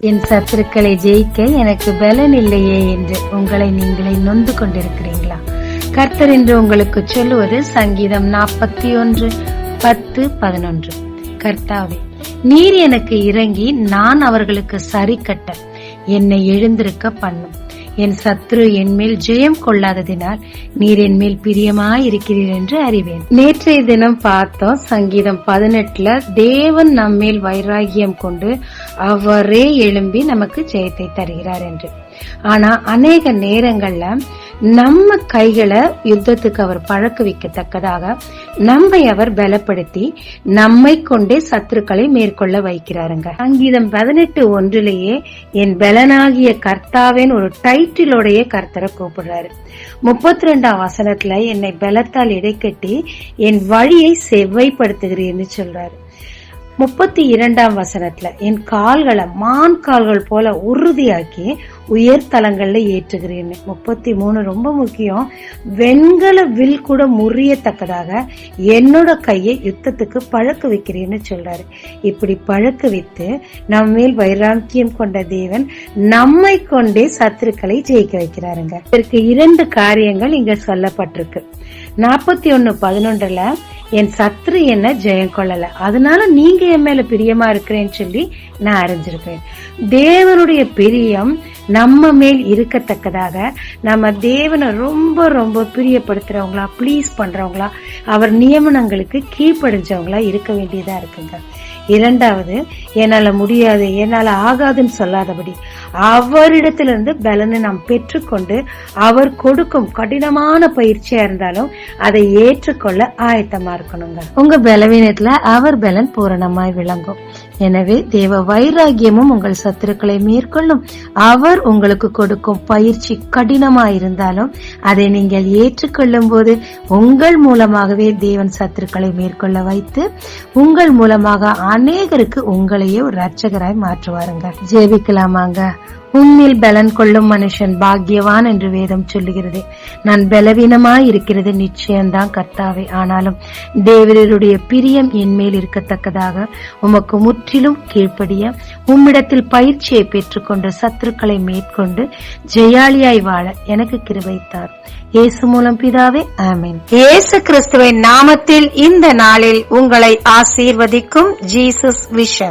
என் சத்துருக்களை ஜெயிக்க எனக்கு பலன் இல்லையே என்று உங்களை நீங்களே நொந்து கொண்டிருக்கிறீங்களா? கர்த்தர் என்று உங்களுக்கு சொல்லுவது சங்கீதம் 41:10-11. கர்த்தாவே, நீர் எனக்கு இறங்கி நான் அவர்களுக்கு சரி கட்ட என்னை எழுந்திருக்க பண்ணும். என் சத்ரு என் மேல் ஜெயம் கொள்ளாததினால் நீர் என் மேல் பிரியமாயிருக்கிறீர் என்று அறிவேன். நேற்றைய தினம் பார்த்தோம் சங்கீதம் 18 தேவன் நம்மேல் வைராகியம் கொண்டு அவரே எழும்பி நமக்கு ஜெயத்தை தருகிறார் என்று. ஆனா அநேக நேரங்கள்ல நம்ம கைகளை யுத்தத்துக்கு அவர் பழக்குவிக்கத்தக்கதாக நம்மை அவர் பலப்படுத்தி நம்மை கொண்டே சத்துருக்களை மேற்கொள்ள வைக்கிறாருங்க. சங்கீதம் 18:1 என் பலனாகிய கர்த்தாவேன் ஒரு டைட்டிலோடைய கர்த்தரை கூப்பிடுறாரு. 32ஆம் வசனத்துல என்னை பலத்தால் இடைக்கட்டி என் வழியை செவ்வைப்படுத்துகிறேன்னு சொல்றாரு. 32ஆம் வசனத்துல என் கால்களை மான் கால்கள் போல உறுதியாக்கி உயர்தலங்கள்ல ஏற்றுகிறேன்னு. 33 ரொம்ப முக்கியம். வெண்கல வில் கூட முறியத்தக்கதாக என்னோட கையை யுத்தத்துக்கு பழக்க வைக்கிறேன்னு சொல்றாரு. இப்படி பழக்க வைத்து நம்ம மேல் வைராக்கியம் கொண்ட தேவன் நம்மை கொண்டே சத்துருக்களை ஜெயிக்க வைக்கிறாருங்க. இதற்கு 2 காரியங்கள் இங்க சொல்லப்பட்டிருக்கு. 41:11 என் சத்ரு என்ன ஜெயம் கொள்ளல, அதனால நீங்க என் மேல பிரியமா இருக்கிறேன்னு சொல்லி நான் அறிஞ்சிருக்கேன். தேவனுடைய பிரியம் நம்ம மேல் இருக்கத்தக்கதாக நம்ம தேவனை ரொம்ப ரொம்ப பிரியப்படுத்துறவங்களா, ப்ளீஸ் பண்றவங்களா, அவர் நியமனங்களுக்கு கீழ்ப்படிஞ்சவங்களா இருக்க வேண்டியதா இருக்குங்க. 2வது, என்னால முடியாது என்னால ஆகாதுன்னு சொல்லாதபடி அவரிடத்திலிருந்து பலனை நாம் பெற்றுக்கொண்டு அவர் கொடுக்கும் கடினமான பயிற்சியா இருந்தாலும் அதை ஏற்றுக்கொள்ள ஆயத்தமா இருக்கணுங்க. உங்க பலவீனத்துல அவர் பலன் பூரணமாய் விளங்கும். எனவே தேவ வைராகியமும் உங்கள் சத்துருக்களை மேற்கொள்ளும். அவர் உங்களுக்கு கொடுக்கும் பயிற்சி கடினமாயிருந்தாலும் அதை நீங்கள் ஏற்றுக்கொள்ளும் போது உங்கள் மூலமாகவே தேவன் சத்துருக்களை மேற்கொள்ள வைத்து உங்கள் மூலமாக அநேகருக்கு உங்களையே ஒரு ரட்சகராய் மாற்றுவாருங்க. ஜெபிக்கலாமாங்க. உன்னில் பலன் கொள்ளும் மனுஷன் பாக்கியவான் என்று வேதம் சொல்லுகிறது. நான் பலவீனமாய் இருக்கிறது நிச்சயம்தான் கர்த்தாவே, ஆனாலும் தேவருடைய பிரியம் என் மேல் இருக்கத்தக்கதாக உமக்கு முற்றிலும் கீழ்ப்படிய உம்மிடத்தில் பயிற்சியை பெற்றுக்கொண்டு சத்துருக்களை மேற்கொண்டு ஜெயாலியாய் வாழ எனக்கு கிருபைத்தார். இயேசு மூலம் பிதாவே, ஆமென். இயேசு கிறிஸ்துவின் நாமத்தில் இந்த நாளில் உங்களை ஆசீர்வதிக்கும் ஜீசஸ் விஷன்.